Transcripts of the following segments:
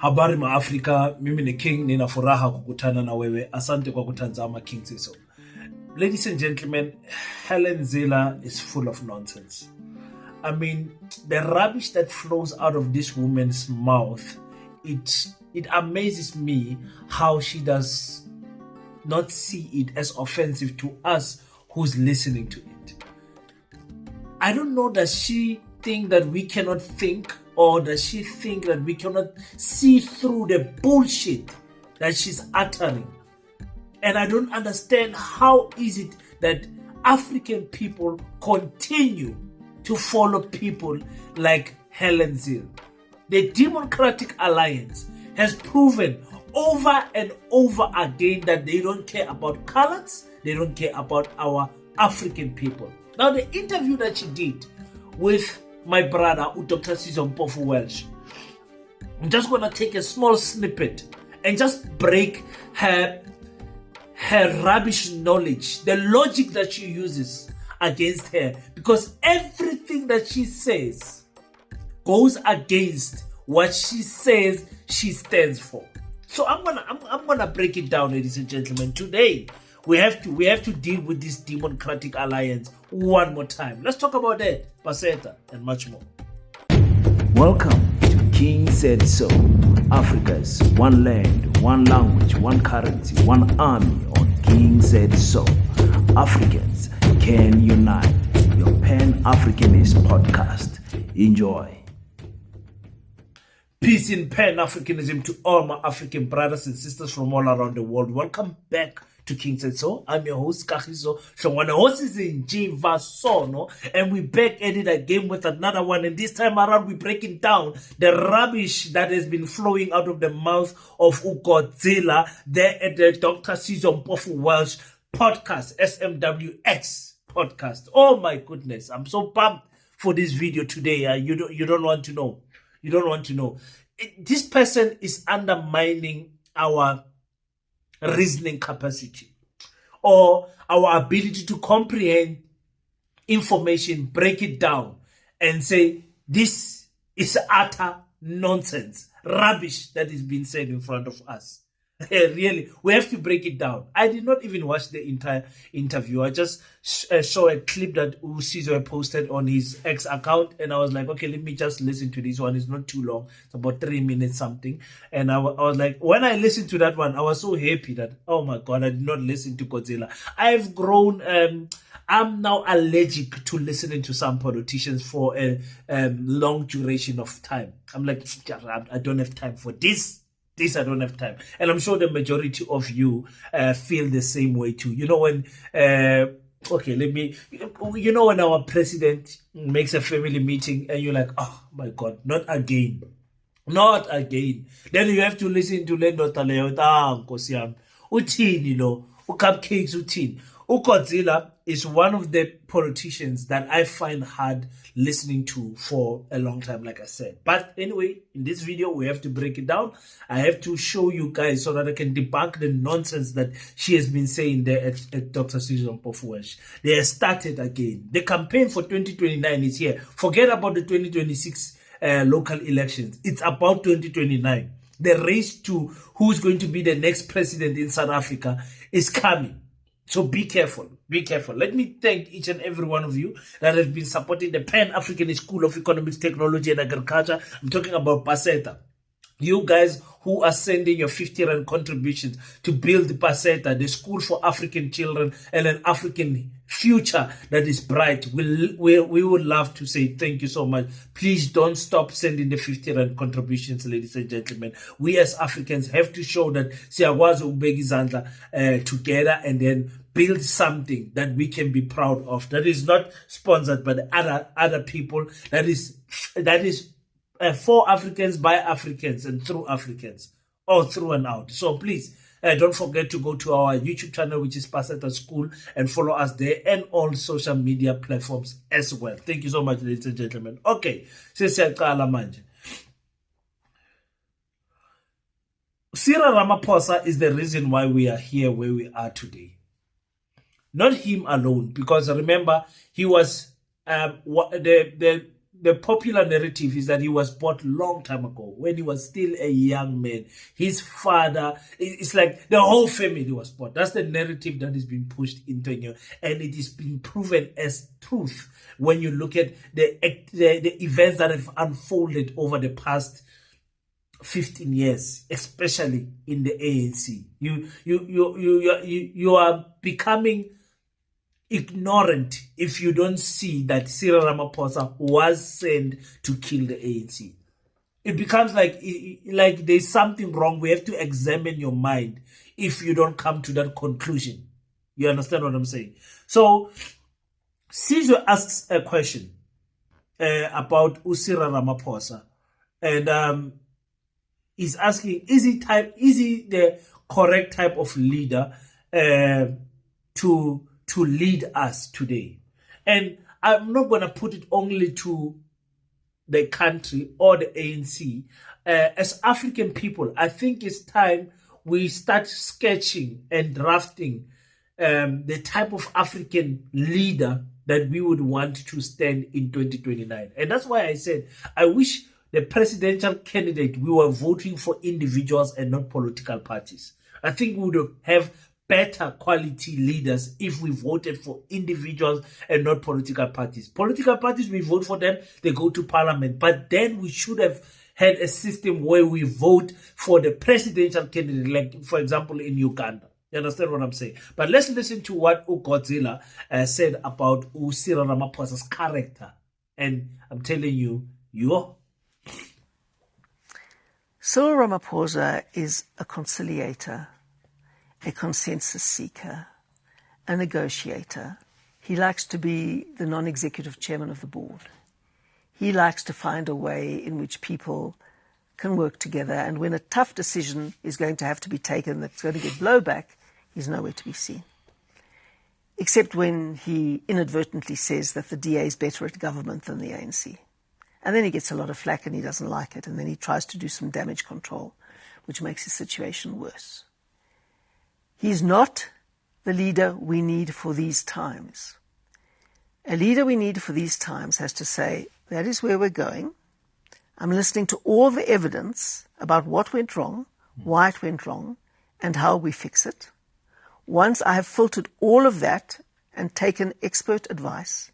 Habari ma Africa, mimi ni King, nina furaha kukutana na wewe. Asante kwa kutanzama King Siso. Ladies and gentlemen, Helen Zille is full of nonsense. I mean, the rubbish that flows out of this woman's mouth, it amazes me how she does not see it as offensive to us who's listening to it. I don't know, does she think that we cannot think, or does she think that we cannot see through the bullshit that she's uttering? And I don't understand how is it that African people continue to follow people like Helen Zille. The Democratic Alliance has proven over and over again that they don't care about colors, they don't care about our African people. Now, the interview that she did with my brother, Dr. CYRIL Welsh, I'm just going to take a small snippet and just break her rubbish knowledge, the logic that she uses against her, because everything that she says goes against what she says she stands for. So I'm gonna break it down, ladies and gentlemen. Today we have to deal with this Democratic Alliance one more time. Let's talk about that, PASETA, and much more. Welcome to King Said So, Africa's one land, one language, one currency, one army on King Said So. Africans can unite. Your Pan-Africanist podcast. Enjoy. Peace in Pan-Africanism to all my African brothers and sisters from all around the world. Welcome back to King Said So. I'm your host, Kagiso Shongwana. Host is in Sono, and we're back at it again with another one. And this time around, we're breaking down the rubbish that has been flowing out of the mouth of Zille there at the Dr. CYRIL Welsh podcast, SMWX podcast. Oh my goodness, I'm so pumped for this video today. You don't want to know. You don't want to know. This person is undermining our reasoning capacity or our ability to comprehend information, break it down, and say this is utter nonsense, rubbish that is being said in front of us. Really, we have to break it down. I did not even watch the entire interview. I just saw a clip that Usizo posted on his X account, and I was like, okay, let me just listen to this one. It's not too long. It's about 3 minutes something. And I was like, when I listened to that one, I was so happy that, oh my God, I did not listen to Godzilla. I've grown, I'm now allergic to listening to some politicians for a long duration of time. I'm like, I don't have time for this. I don't have time. And I'm sure the majority of you feel the same way too. You know, when, when our president makes a family meeting and you're like, oh my God, not again. Not again. Then you have to listen to Lendota Leota, Nkosiam. Utini lo, cupcakes utin. Godzilla is one of the politicians that I find hard listening to for a long time, like I said. But anyway, in this video, we have to break it down. I have to show you guys so that I can debunk the nonsense that she has been saying there at Dr. CYRIL Welsh. They have started again. The campaign for 2029 is here. Forget about the 2026 local elections. It's about 2029. The race to who's going to be the next president in South Africa is coming. So be careful, be careful. Let me thank each and every one of you that have been supporting the Pan-African School of Economics, Technology and Agriculture. I'm talking about PASETA. You guys who are sending your 50 rand contributions to build PASETA, the school for African children and an African future that is bright. We would love to say thank you so much. Please don't stop sending the 50 rand contributions, ladies and gentlemen. We as Africans have to show that siyakwazi ukubeka izandla together and then build something that we can be proud of. That is not sponsored by the other people. That is for Africans, by Africans, and through Africans, all through and out. So please, don't forget to go to our YouTube channel, which is PASETA School, and follow us there and all social media platforms as well. Thank you so much, ladies and gentlemen. Okay, sesiyaqala manje. Cyril Ramaphosa is the reason why we are here where we are today. Not him alone, because remember, he was the the popular narrative is that he was bought long time ago when he was still a young man. His father, it's like the whole family was bought. That's the narrative that is being pushed into you, and it is being proven as truth when you look at the events that have unfolded over the past 15 years, especially in the ANC. You are becoming ignorant if you don't see that Cyril Ramaphosa was sent to kill the ANC. It becomes like there's something wrong. We have to examine your mind if you don't come to that conclusion. You understand what I'm saying? So Sizwe asks a question about Cyril Ramaphosa, and he's asking, is he the correct type of leader to lead us today? And I'm not going to put it only to the country or the ANC. As African people, I think it's time we start sketching and drafting the type of African leader that we would want to stand in 2029. And that's why I said, I wish the presidential candidate, we were voting for individuals and not political parties. I think we would have better quality leaders if we voted for individuals and not political parties. Political parties, we vote for them, they go to parliament. But then we should have had a system where we vote for the presidential candidate, like, for example, in Uganda. You understand what I'm saying? But let's listen to what Godzilla said about Cyril Ramaphosa's character. And I'm telling you, Cyril Ramaphosa is a conciliator, a consensus seeker, a negotiator. He likes to be the non-executive chairman of the board. He likes to find a way in which people can work together, and when a tough decision is going to have to be taken that's going to get blowback, he's nowhere to be seen. Except when he inadvertently says that the DA is better at government than the ANC. And then he gets a lot of flack and he doesn't like it, and then he tries to do some damage control, which makes his situation worse. He's not the leader we need for these times. A leader we need for these times has to say, that is where we're going. I'm listening to all the evidence about what went wrong, why it went wrong, and how we fix it. Once I have filtered all of that and taken expert advice,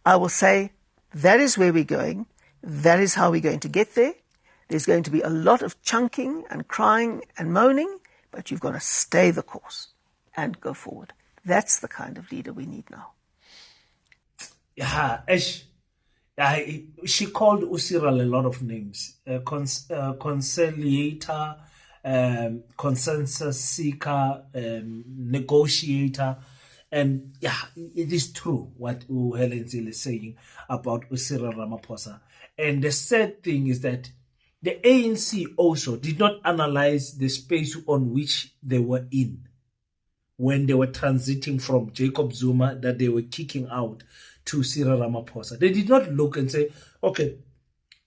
I will say, that is where we're going. That is how we're going to get there. There's going to be a lot of chunking and crying and moaning, but you've got to stay the course and go forward. That's the kind of leader we need now. Yeah, she called Cyril a lot of names. Conciliator, consensus seeker, negotiator. And yeah, it is true what Helen Zille is saying about Cyril Ramaphosa. And the sad thing is that the ANC also did not analyze the space on which they were in when they were transiting from Jacob Zuma, that they were kicking out, to Cyril Ramaphosa. They did not look and say, okay,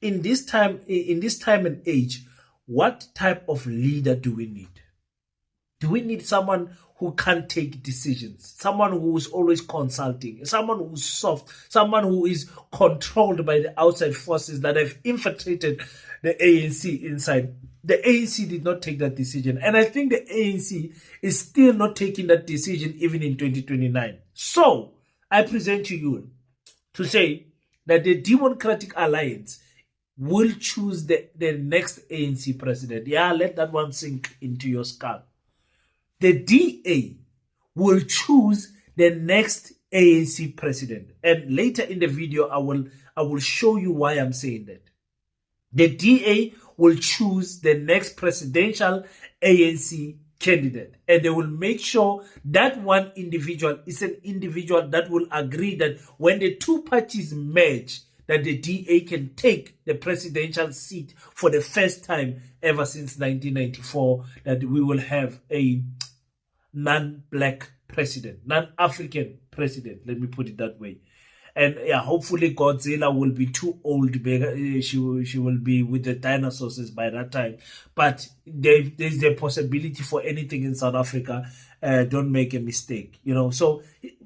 in this time and age, what type of leader do we need? Do we need someone who can't take decisions, someone who is always consulting, someone who's soft, someone who is controlled by the outside forces that have infiltrated the ANC inside? The ANC did not take that decision. And I think the ANC is still not taking that decision even in 2029. So I present to you to say that the Democratic Alliance will choose the next ANC president. Yeah, let that one sink into your skull. The DA will choose the next ANC president. And later in the video, I will show you why I'm saying that. The DA will choose the next presidential ANC candidate. And they will make sure that one individual is an individual that will agree that when the two parties merge, that the DA can take the presidential seat for the first time ever since 1994, that we will have a non-black president, non-African president, let me put it that way. And yeah, hopefully Godzilla will be too old. She will be with the dinosaurs by that time. But there's a possibility for anything in South Africa. Don't make a mistake, you know. So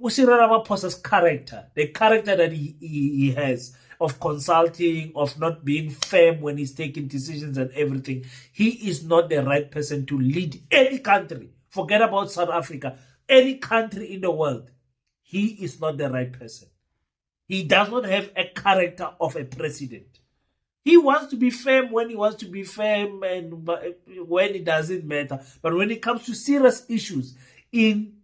Cyril Ramaphosa's character, the character that he has, of consulting, of not being firm when he's taking decisions and everything. He is not the right person to lead any country. Forget about South Africa. Any country in the world. He is not the right person. He does not have a character of a president. He wants to be firm when he wants to be firm and when it doesn't matter. But when it comes to serious issues in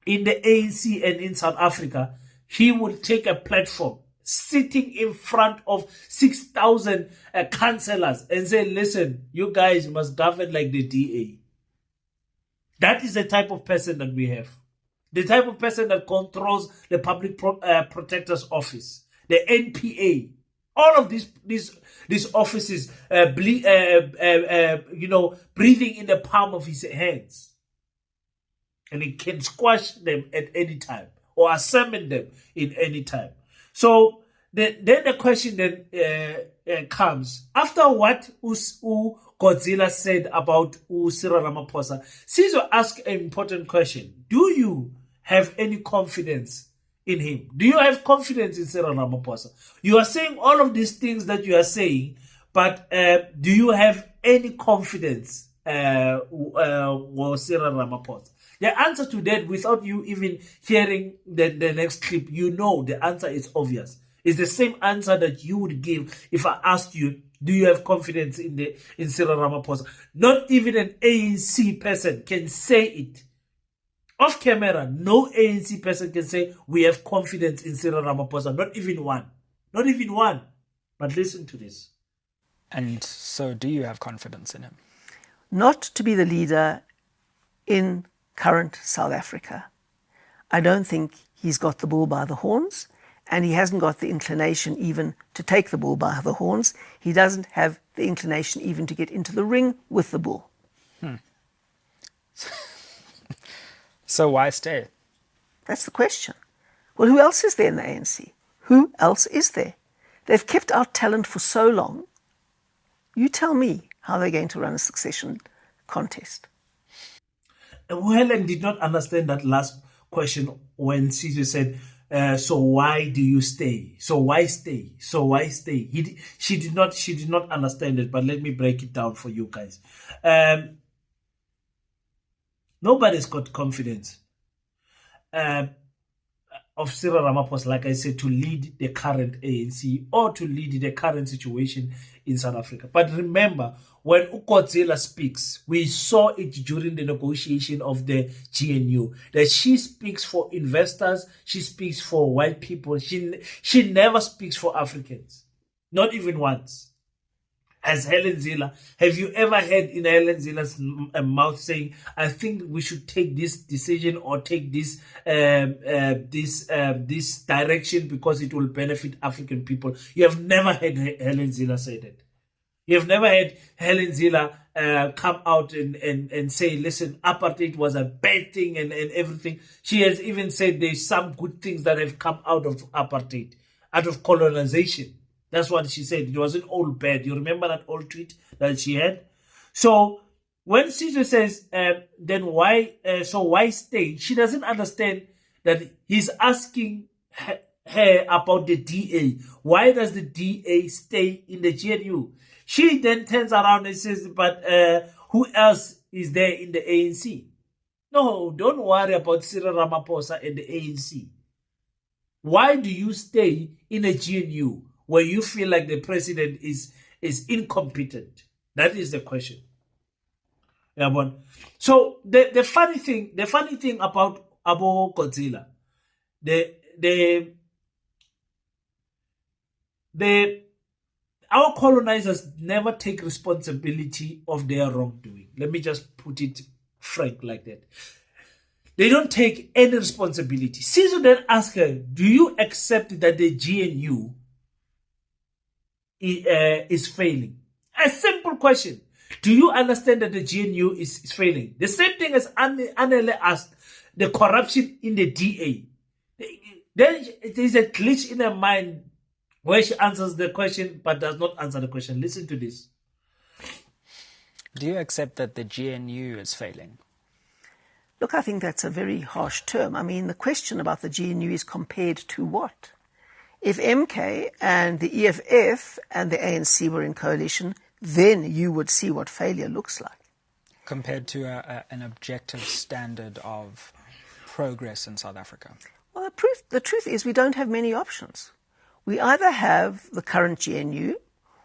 the ANC and in South Africa, he will take a platform sitting in front of 6,000 councillors and say, listen, you guys must govern like the DA. That is the type of person that we have. The type of person that controls the Public Protector's Office, the NPA, all of these offices, breathing in the palm of his hands. And he can squash them at any time or summon them in any time. So then the question then comes, after what Godzilla said about Cyril Ramaphosa, Sizwe asked an important question. Do you have any confidence in him? Do you have confidence in Cyril Ramaphosa? You are saying all of these things that you are saying, but do you have any confidence with Cyril Ramaphosa? The answer to that, without you even hearing the next clip, you know the answer is obvious. It's the same answer that you would give if I asked you, do you have confidence in Cyril Ramaphosa? Not even an ANC person can say it. Off camera, no ANC person can say we have confidence in Cyril Ramaphosa. Not even one. Not even one. But listen to this. And so do you have confidence in him? Not to be the leader in current South Africa. I don't think he's got the bull by the horns, and he hasn't got the inclination even to take the bull by the horns. He doesn't have the inclination even to get into the ring with the bull. So why stay? That's the question. Well, who else is there in the ANC? Who else is there? They've kept out talent for so long. You tell me how they're going to run a succession contest. Helen did not understand that last question when Sizwe said, so why do you stay? So why stay? So why stay? She did not understand it, but let me break it down for you guys. Nobody's got confidence of Cyril Ramaphosa, like I said, to lead the current ANC or to lead the current situation in South Africa. But remember, when Godzilla speaks, we saw it during the negotiation of the GNU, that she speaks for investors, she speaks for white people, she never speaks for Africans, not even once. As Helen Zille, have you ever heard in Helen Zille's mouth saying, I think we should take this decision or take this this direction because it will benefit African people? You have never heard Helen Zille say that. You have never heard Helen Zille come out and say, listen, apartheid was a bad thing and everything. She has even said there's some good things that have come out of apartheid, out of colonization. That's what she said. It wasn't all bad. You remember that old tweet that she had? So when Sizwe says, then why stay? She doesn't understand that he's asking her about the DA. Why does the DA stay in the GNU? She then turns around and says, but who else is there in the ANC? No, don't worry about Cyril Ramaphosa and the ANC. Why do you stay in a GNU where you feel like the president is incompetent? That is the question. Yeah, but so the funny thing about Godzilla, our colonizers never take responsibility of their wrongdoing. Let me just put it frank like that. They don't take any responsibility. Sizwe then asked her, do you accept that the GNU is failing? A simple question. Do you understand that the GNU is failing? The same thing as Anele asked, the corruption in the DA. Then there's a glitch in her mind where she answers the question but does not answer the question. Listen to this. Do you accept that the GNU is failing? Look, I think that's a very harsh term. I mean, the question about the GNU is compared to what? If MK and the EFF and the ANC were in coalition, then you would see what failure looks like. Compared to an objective standard of progress in South Africa? Well, the truth is we don't have many options. We either have the current GNU,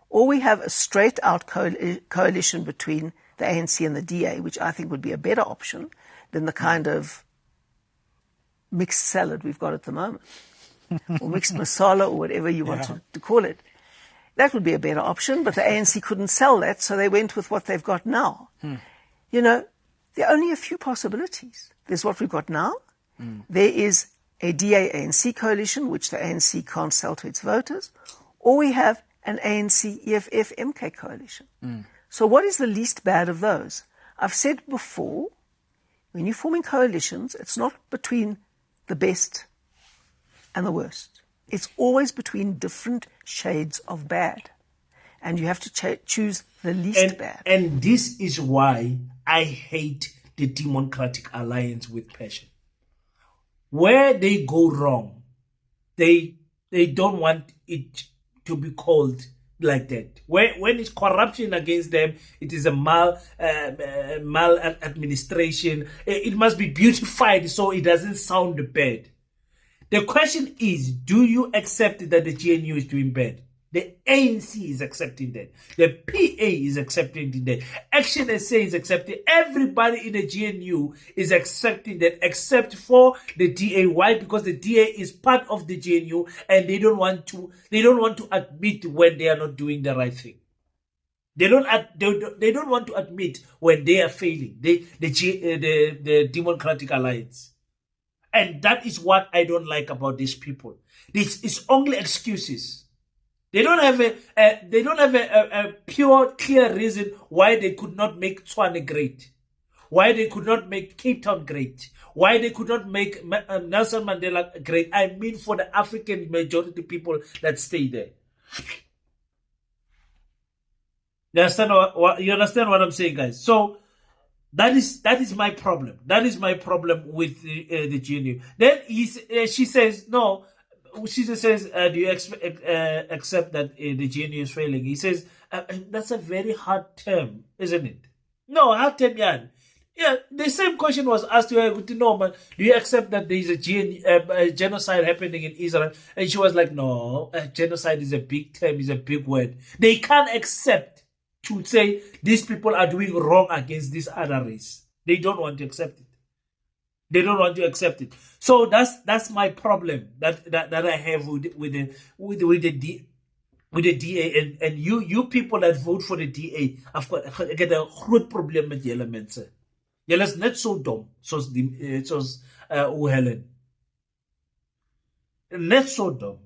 or we have a straight-out coalition between the ANC and the DA, which I think would be a better option than the kind of mixed salad we've got at the moment, or mixed masala, or whatever you want to call it. That would be a better option, but the ANC couldn't sell that, so they went with what they've got now. You know, there are only a few possibilities. There's what we've got now. There is a DA-ANC coalition, which the ANC can't sell to its voters, or we have an ANC-EFF-MK coalition. So what is the least bad of those? I've said before, when you're forming coalitions, it's not between the best and the worst. It's always between different shades of bad. And you have to choose the least bad. And this is why I hate the Democratic Alliance with passion. Where they go wrong, they don't want it to be called like that. When it's corruption against them, it is a maladministration. It must be beautified so it doesn't sound bad. The question is, do you accept that the GNU is doing bad? The ANC is accepting that. The PA is accepting that. Action SA is accepting. Everybody in the GNU is accepting that, except for the DA. Why? Because the DA is part of the GNU, and they don't want to admit when they are not doing the right thing. They don't want to admit when they are failing. The Democratic Alliance. And that is what I don't like about these people. This is only excuses. They don't have a pure, clear reason why they could not make Tshwane great, why they could not make Cape Town great, why they could not make Nelson Mandela great. I mean, for the African majority people that stay there. You understand what I'm saying, guys? So that is my problem. That is my problem with the GNU. Then she says no. She just says, do you accept that the GNU is failing? He says, that's a very hard term, isn't it? No, hard term, yeah. Yeah, the same question was asked to her, no, man, do you accept that there is a genocide happening in Israel? And she was like, no, genocide is a big term, is a big word. They can't accept to say these people are doing wrong against this other race. They don't want to accept it. They don't want to accept it. So that's my problem that I have with the DA and you people that vote for the DA. I've got a groot problem met julle mense. Julle is net so dom soos Helen. Net so dumb.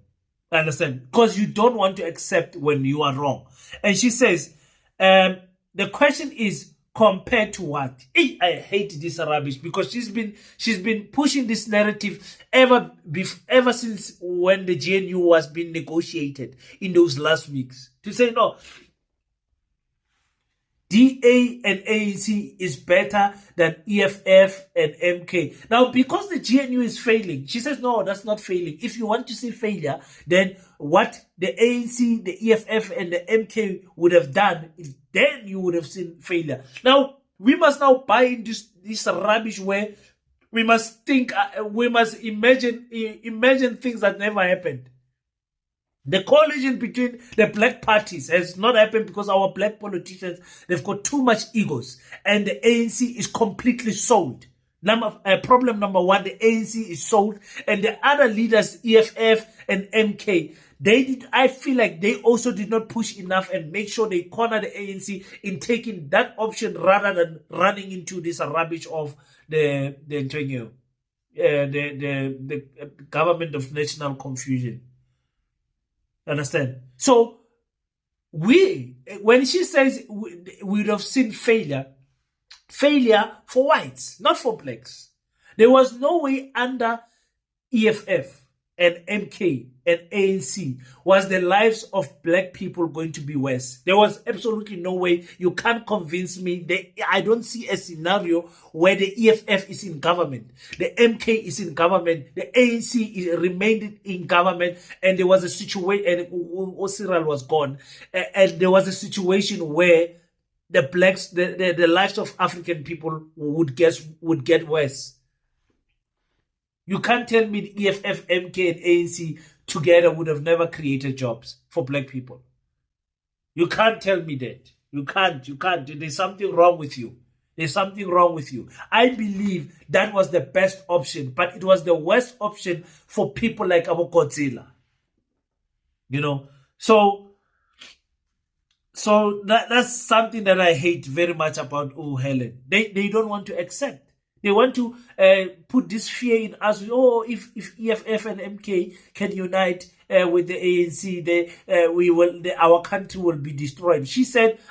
Understand? Because you don't want to accept when you are wrong. And she says, the question is, compared to what? I hate this rubbish because she's been pushing this narrative ever since when the GNU was being negotiated in those last weeks. To say no, DA and ANC is better than EFF and MK. Now, because the GNU is failing, she says, no, that's not failing. If you want to see failure, then what the ANC, the EFF, and the MK would have done, then you would have seen failure. Now, we must now buy in this rubbish where we must think, we must imagine things that never happened. The coalition between the black parties has not happened because our black politicians, they've got too much egos. And the ANC is completely sold. Problem number one, the ANC is sold. And the other leaders, EFF and MK, I feel like they also did not push enough and make sure they corner the ANC in taking that option rather than running into this rubbish of the government of national confusion. Understand? So when she says we would have seen failure for whites, not for blacks. There was no way under EFF and MK and ANC was the lives of black people going to be worse. There was absolutely no way. You can't convince me. I don't see a scenario where the EFF is in government, the MK is in government, the ANC remained in government, and there was a situation, and CYRIL was gone, and there was a situation where the blacks, the lives of African people would get worse. You can't tell me the EFF, MK, and ANC together would have never created jobs for black people. You can't tell me that. You can't. There's something wrong with you. There's something wrong with you. I believe that was the best option, but it was the worst option for people like Abu Godzilla. You know, so that's something that I hate very much about Helen. They don't want to accept. They want to put this fear in us. Oh, if EFF and MK can unite with the ANC, our country will be destroyed.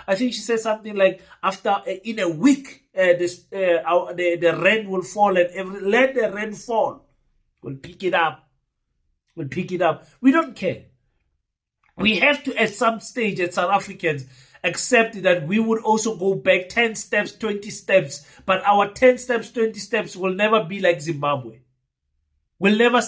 I think she said something like, after in a week, the rain will fall, and let the rain fall. We'll pick it up. We don't care. We have to, at some stage, as South Africans, accept that we would also go back 10 steps, 20 steps, but our 10 steps, 20 steps will never be like Zimbabwe. We'll never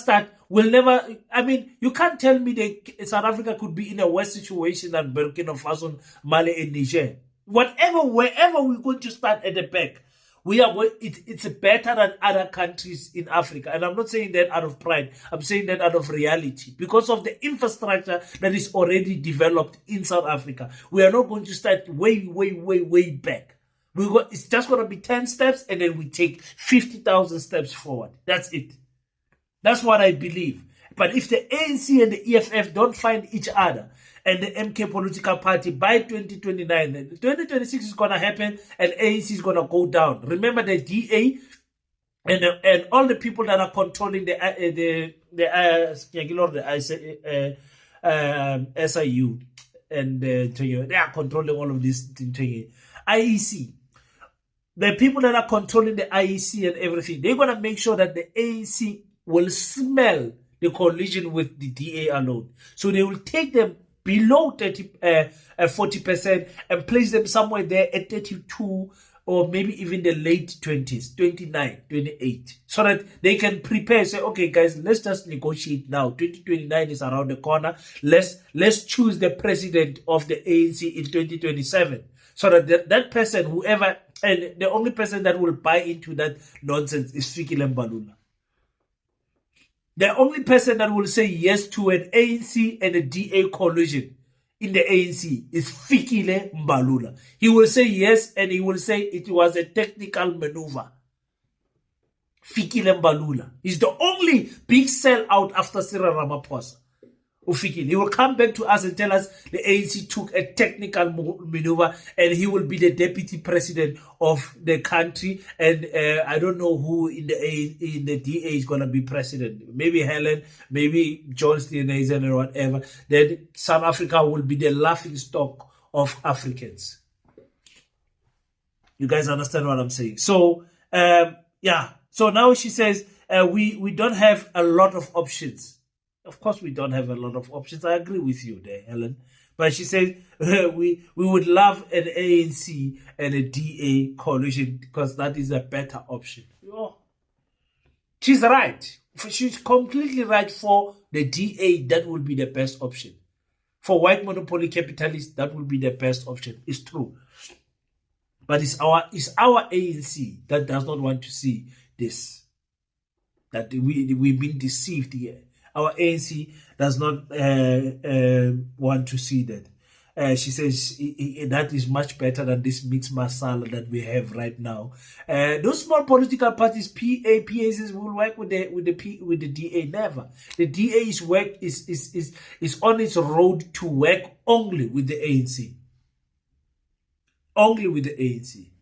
I mean, you can't tell me that South Africa could be in a worse situation than Burkina Faso, Mali, and Niger. Wherever we're going to start at the back, it's better than other countries in Africa. And I'm not saying that out of pride. I'm saying that out of reality. Because of the infrastructure that is already developed in South Africa. We are not going to start way back. It's just going to be 10 steps, and then we take 50,000 steps forward. That's it. That's what I believe. But if the ANC and the EFF don't find each other, and the MK political party, by 2029, 2026 is going to happen, and ANC is going to go down. Remember, the DA and all the people that are controlling the SIU, and they are controlling all of this IEC. The people that are controlling the IEC and everything, they're going to make sure that the ANC will smell the collision with the DA alone. So they will take them below 40% and place them somewhere there at 32, or maybe even the late 20s, 29, 28, so that they can prepare, say, okay, guys, let's just negotiate now. 2029 is around the corner. Let's choose the president of the ANC in 2027, so that that person, whoever, and the only person that will buy into that nonsense is Fikile Mbalula. The only person that will say yes to an ANC and a DA collusion in the ANC is Fikile Mbalula. He will say yes, and he will say it was a technical maneuver. Fikile Mbalula is the only big sellout after Cyril Ramaphosa. He will come back to us and tell us the ANC took a technical maneuver, and he will be the deputy president of the country. And I don't know who in the DA is going to be president. Maybe Helen, maybe John Steenhuisen, or whatever. Then South Africa will be the laughing stock of Africans. You guys understand what I'm saying? So, yeah. So now she says we don't have a lot of options. Of course, we don't have a lot of options. I agree with you there, Helen. But she says we would love an ANC and a DA coalition because that is a better option. Oh. She's right. She's completely right. For the DA, that will be the best option. For white monopoly capitalists, that will be the best option. It's true. But it's our ANC that does not want to see this. That we've been deceived here. Our ANC does not want to see that. She says that is much better than this mixed masala that we have right now. Those small political parties, PACs, will work with the DA. Never. The DA is on its road to work only with the ANC. Only with the ANC.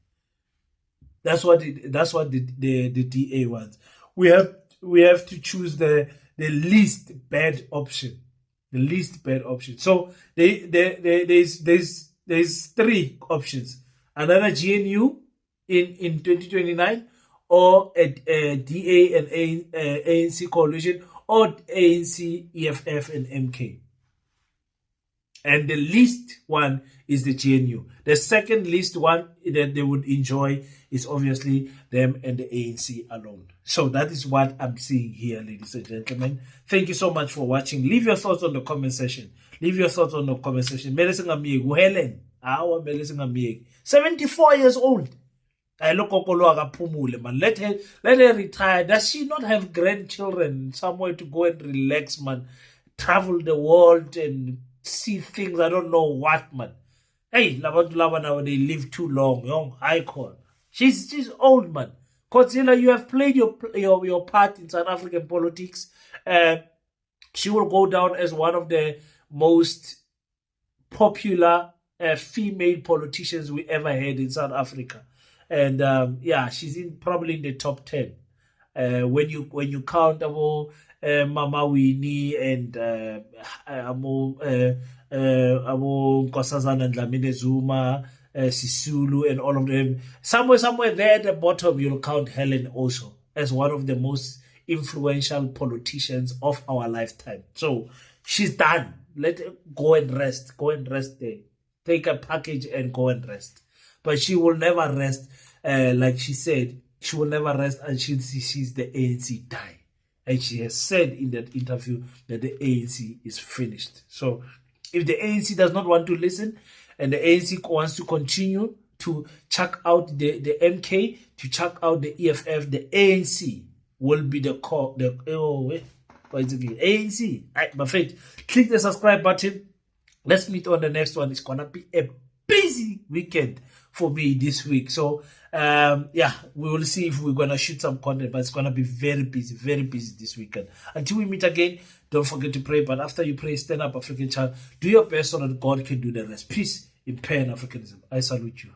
That's what the DA wants. We have to choose the least bad option. The least bad option. So there's three options. Another GNU in 2029, or a DA and ANC coalition, or ANC, EFF, and MK. And the least one is the GNU. The second least one that they would enjoy is obviously them and the ANC alone. So that is what I'm seeing here, ladies and gentlemen. Thank you so much for watching. Leave your thoughts on the comment section. Leave your thoughts on the comment section. Helen, 74 years old. Let her retire. Does she not have grandchildren, somewhere to go and relax, man? Travel the world and see things, I don't know what, man. Hey, Labantu now, they live too long, young icon. She's old, man. Godzilla, you have played your part in South African politics. She will go down as one of the most popular female politicians we ever had in South Africa. And yeah, she's probably in the top 10. When you count about Mama Winnie and Nkosazana Dlamini Zuma, Sisulu, and all of them. Somewhere there at the bottom, you'll count Helen also as one of the most influential politicians of our lifetime. So she's done. Let her go and rest. Go and rest there. Take a package and go and rest. But she will never rest. Like she said, she will never rest until she sees the ANC die. And she has said in that interview that the ANC is finished. So if the ANC does not want to listen and the ANC wants to continue to chuck out the MK, to chuck out the EFF, the ANC will be the core. ANC. My friend, click the subscribe button. Let's meet on the next one. It's gonna be a busy weekend for me this week. So yeah, we will see if we're gonna shoot some content, but it's gonna be very busy this weekend. Until we meet again, don't forget to pray. But after you pray, stand up, African child. Do your best so that God can do the rest. Peace in Pan Africanism. I salute you.